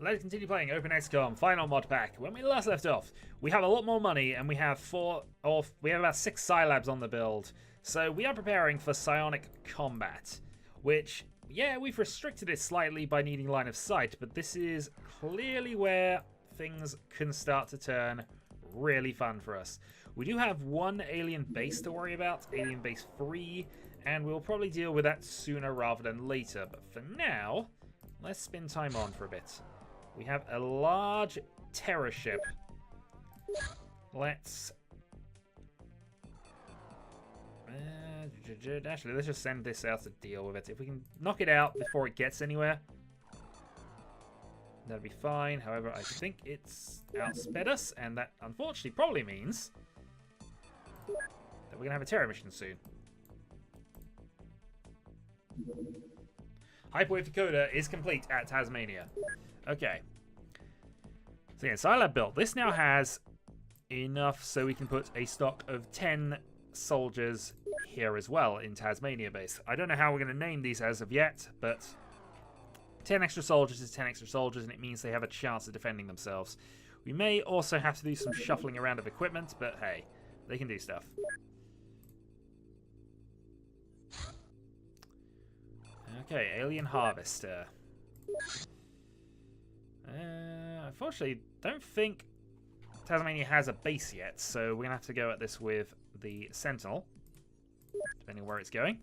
Let's continue playing Open XCOM Final Mod Pack. When we last left off, we have a lot more money and we have about 6 Scilabs on the build. So we are preparing for psionic combat, which, yeah, we've restricted it slightly by needing line of sight, but this is clearly where things can start to turn really fun for us. We do have one alien base to worry about, Alien Base 3, and we'll probably deal with that sooner rather than later. But for now, let's spend time on for a bit. We have a large terror ship. Let's... actually, let's just send this out to deal with it. If we can knock it out before it gets anywhere, that'd be fine. However, I think it's outsped us, and that unfortunately probably means that we're going to have a terror mission soon. Hyperwave decoder is complete at Tasmania. Okay. So yeah, Scilab built. This now has enough so we can put a stock of 10 soldiers here as well in Tasmania base. I don't know how we're going to name these as of yet, but 10 extra soldiers is 10 extra soldiers, and it means they have a chance of defending themselves. We may also have to do some shuffling around of equipment, but hey, they can do stuff. Okay, Alien Harvester. Unfortunately, don't think Tasmania has a base yet, so we're going to have to go at this with the Sentinel, depending on where it's going.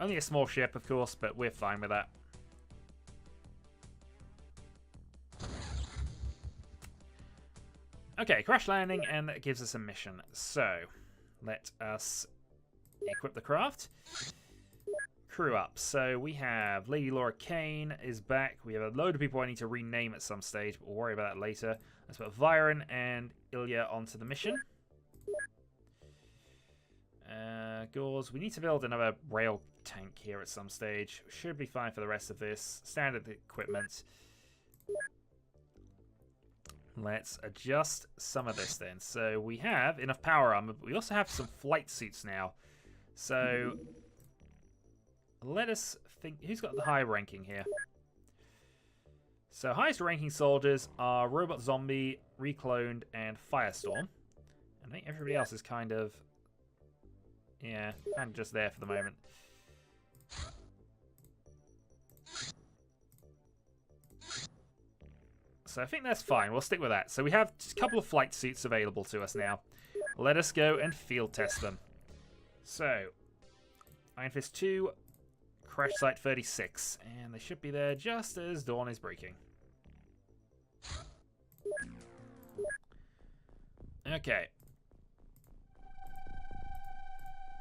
Only a small ship, of course, but we're fine with that. Okay, crash landing, and that gives us a mission. So, let us equip the craft. Crew up. So, we have Lady Laura Kane is back. We have a load of people I need to rename at some stage, but we'll worry about that later. Let's put Viren and Ilya onto the mission. Gauze. We need to build another rail tank here at some stage. Should be fine for the rest of this. Standard equipment. Let's adjust some of this then. So we have enough power armor, but we also have some flight suits now. So let us think. Who's got the high ranking here? So highest ranking soldiers are Robot Zombie, Recloned, and Firestorm. I think everybody else is kind of, yeah, kind of just there for the moment. So I think that's fine. We'll stick with that. So we have a couple of flight suits available to us now. Let us go and field test them. So, Iron Fist 2, Crash Site 36. And they should be there just as dawn is breaking. Okay.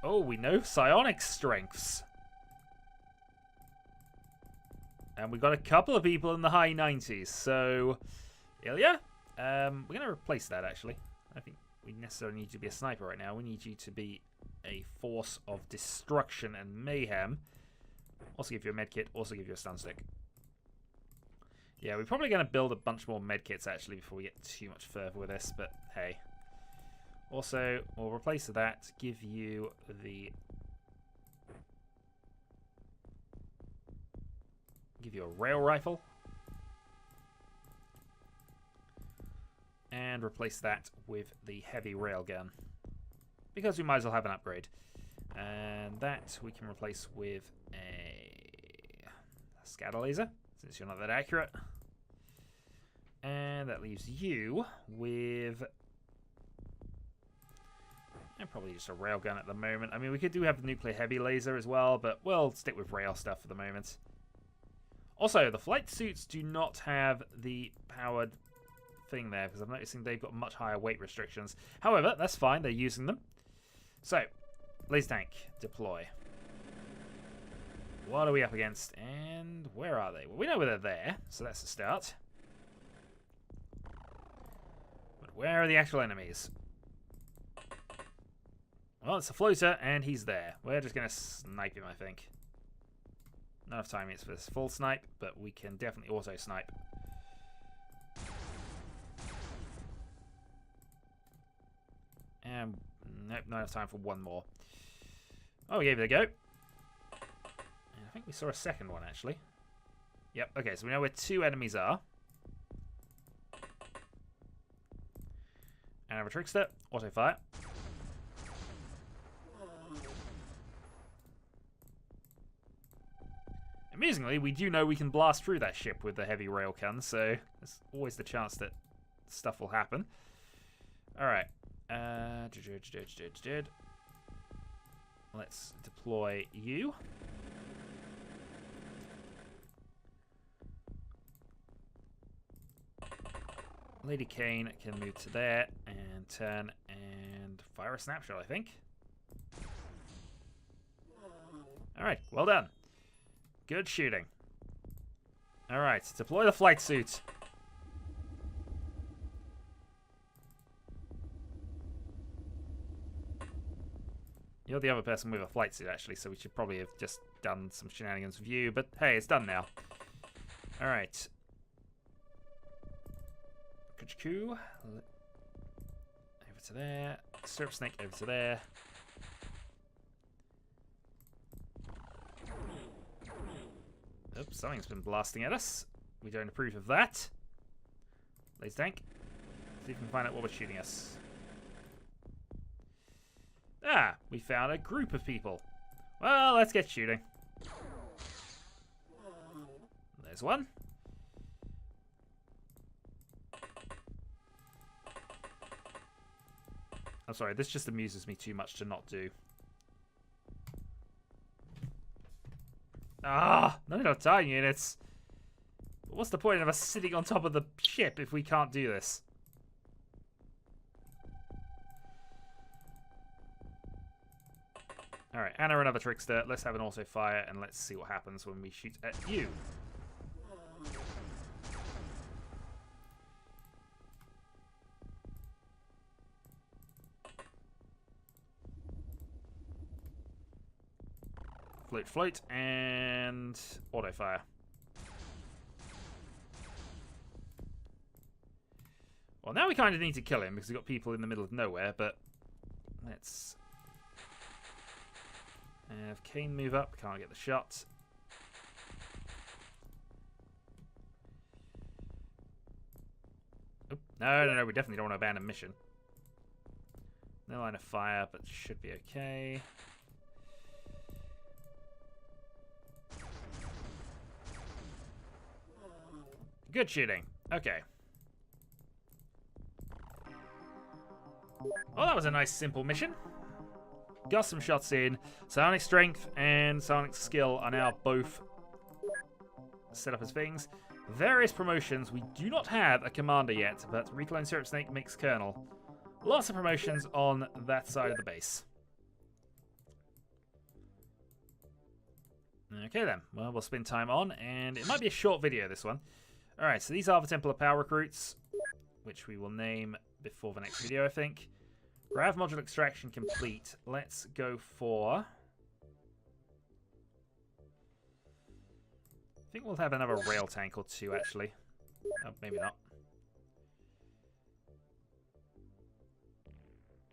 Oh, we know psionic strengths. And we've got a couple of people in the high 90s. So, Ilya, we're going to replace that, actually. I don't think we necessarily need you to be a sniper right now. We need you to be a force of destruction and mayhem. Also give you a medkit, also give you a stun stick. Yeah, we're probably going to build a bunch more medkits, actually, before we get too much further with this. But, hey. Also, we'll replace that, give you the... give you a rail rifle. And replace that with the heavy railgun. Because we might as well have an upgrade. And that we can replace with a scatter laser, since you're not that accurate. And that leaves you with... and probably just a railgun at the moment. I mean, we could have the nuclear heavy laser as well, but we'll stick with rail stuff for the moment. Also, the flight suits do not have the powered thing there, because I'm noticing they've got much higher weight restrictions. However, that's fine. They're using them. So, laser tank, deploy. What are we up against? And where are they? Well, we know where they're there, so that's a start. But where are the actual enemies? Well, it's a floater, and he's there. We're just going to snipe him, I think. Not enough time yet for this full snipe, but we can definitely auto snipe. Nope, not enough time for one more. Oh, we gave it a go. And I think we saw a second one, actually. Yep, okay, so we know where 2 enemies are. And I have a trickster. Auto fire. Amusingly, we do know we can blast through that ship with the heavy railgun, so there's always the chance that stuff will happen. Alright. Let's deploy you. Lady Kane can move to there and turn and fire a snapshot, I think. Alright, well done. Good shooting. Alright, deploy the flight suit. You're the other person with a flight suit, actually, so we should probably have just done some shenanigans with you, but hey, it's done now. Alright. Over to there. Syrup snake over to there. Oops, something's been blasting at us. We don't approve of that. Laser tank. See if we can find out what was shooting us. Ah, we found a group of people. Well, let's get shooting. There's one. I'm sorry, this just amuses me too much to not do. Ah, not enough time units. But what's the point of us sitting on top of the ship if we can't do this? Alright, Anna, another trickster. Let's have an auto fire and let's see what happens when we shoot at you. Float, float, and auto fire. Well, now we kind of need to kill him because we've got people in the middle of nowhere, but let's have Kane move up. Can't get the shot. Oh, no, we definitely don't want to abandon mission. No line of fire, but should be okay. Good shooting. Okay. Well, that was a nice, simple mission. Got some shots in. Psionic Strength and Psionic Skill are now both set up as things. Various promotions. We do not have a commander yet, but Recline Syrup Snake makes Colonel. Lots of promotions on that side of the base. Okay then. Well, we'll spend time on, and it might be a short video, this one. Alright, so these are the Temple of Power recruits, which we will name before the next video, I think. Grav module extraction complete. Let's go for... I think we'll have another rail tank or two, actually. Oh, maybe not.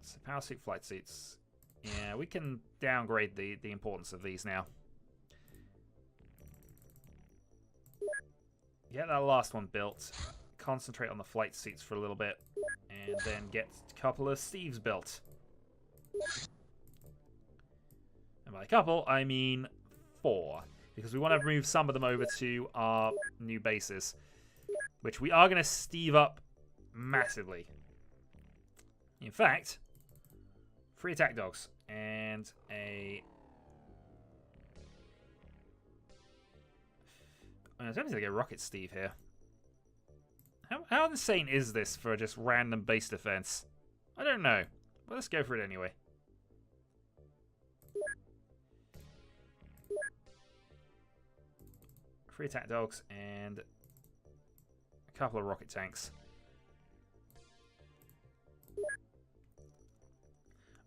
So power suit, flight suits. Yeah, we can downgrade the importance of these now. Get that last one built. Concentrate on the flight suits for a little bit. And then get a couple of Steves built. And by a couple, I mean 4. Because we want to move some of them over to our new bases. Which we are going to Steve up massively. In fact, 3 attack dogs. And a... I don't think I get Rocket Steve here. How insane is this for just random base defense? I don't know. But let's go for it anyway. Three attack dogs and a couple of rocket tanks. I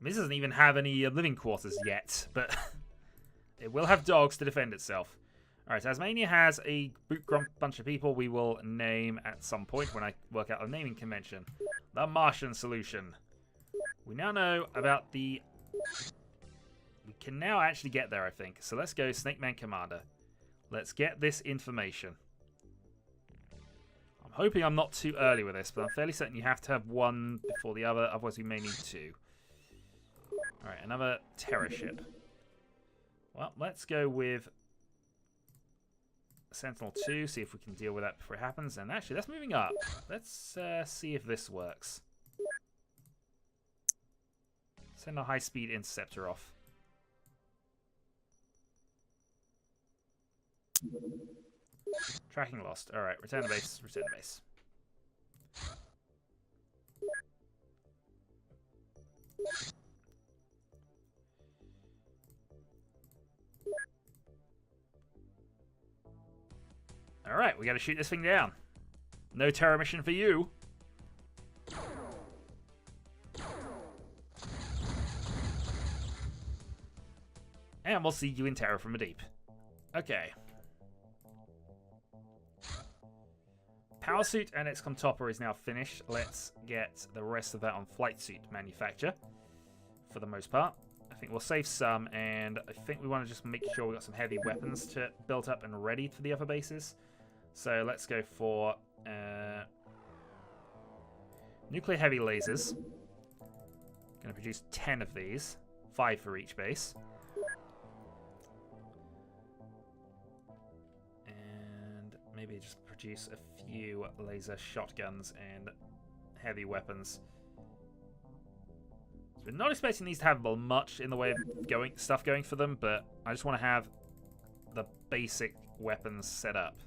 mean, this doesn't even have any living quarters yet, but it will have dogs to defend itself. Alright, Tasmania has a boot grump bunch of people we will name at some point when I work out a naming convention. The Martian Solution. We now know about the... We can now actually get there, I think. So let's go Snake Man Commander. Let's get this information. I'm hoping I'm not too early with this, but I'm fairly certain you have to have one before the other, otherwise we may need two. Alright, another Terror ship. Well, let's go with Sentinel 2, see if we can deal with that before it happens. And actually, that's moving up. Let's see if this works. Send a high-speed interceptor off. Tracking lost. Alright, return to base, return to base. Alright, we gotta shoot this thing down. No terror mission for you. And we'll see you in terror from a deep. Okay. Power suit and XCOM topper is now finished. Let's get the rest of that on flight suit manufacture. For the most part. I think we'll save some, and I think we want to just make sure we got some heavy weapons to built up and ready for the other bases. So let's go for nuclear heavy lasers. Going to produce 10 of these, 5 for each base. And maybe just produce a few laser shotguns and heavy weapons. So we're not expecting these to have much in the way of stuff going for them, but I just want to have the basic weapons set up.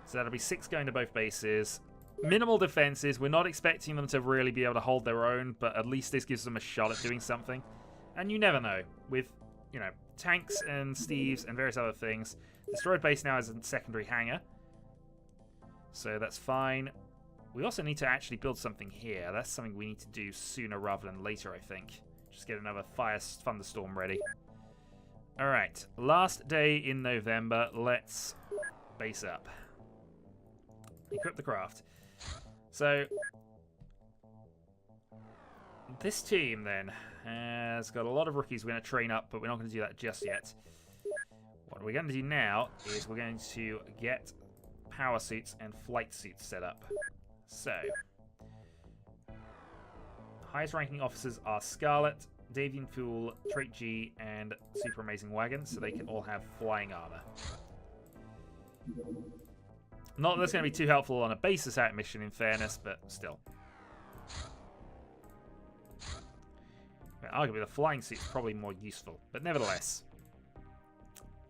So that'll be 6 going to both bases. Minimal defenses. We're not expecting them to really be able to hold their own, but at least this gives them a shot at doing something. And you never know. With, you know, tanks and Steves and various other things. Destroyed base now is a secondary hangar. So that's fine. We also need to actually build something here. That's something we need to do sooner rather than later, I think. Just get another fire thunderstorm ready. Alright, last day in November. Let's base up. Equip the craft. So, this team then has got a lot of rookies we're going to train up, but we're not going to do that just yet. What we're going to do now is we're going to get power suits and flight suits set up. So, highest ranking officers are Scarlet, Davian Fool, Trait G, and Super Amazing Wagon, so they can all have flying armor. Not that that's going to be too helpful on a base attack mission, in fairness, but still. Arguably, the flying suit is probably more useful, but nevertheless.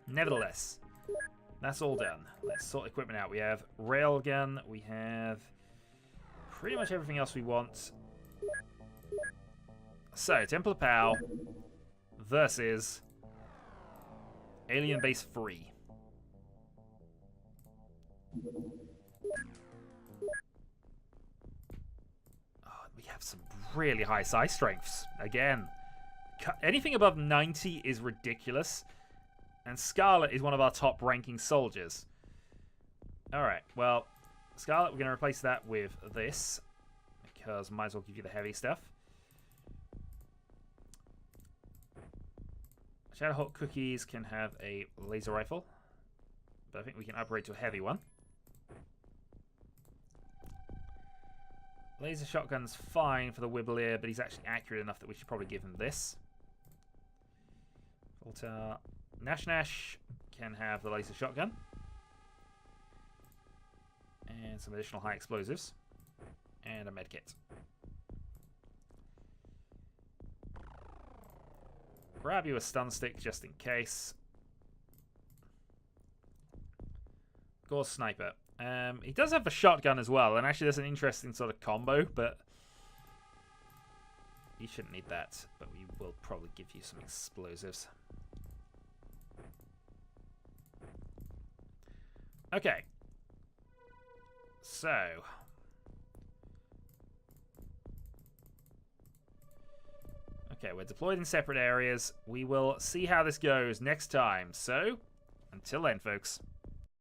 Nevertheless, that's all done. Let's sort equipment out. We have railgun, we have pretty much everything else we want. So, Temple of Pow versus Alien Base 3. Oh, we have some really high size strengths. Again, anything above 90 is ridiculous. And Scarlet is one of our top ranking soldiers. Alright, well, Scarlet, we're going to replace that with this. Because might as well give you the heavy stuff. Shadowhawk cookies can have a laser rifle. But I think we can upgrade to a heavy one. Laser shotgun's fine for the Wibbler, but he's actually accurate enough that we should probably give him this. Volta Nash Nash can have the laser shotgun. And some additional high explosives. And a medkit. Grab you a stun stick just in case. Gore Sniper. He does have a shotgun as well, and actually that's an interesting sort of combo, but you shouldn't need that, but we will probably give you some explosives. Okay. So. Okay, we're deployed in separate areas. We will see how this goes next time. So, until then, folks.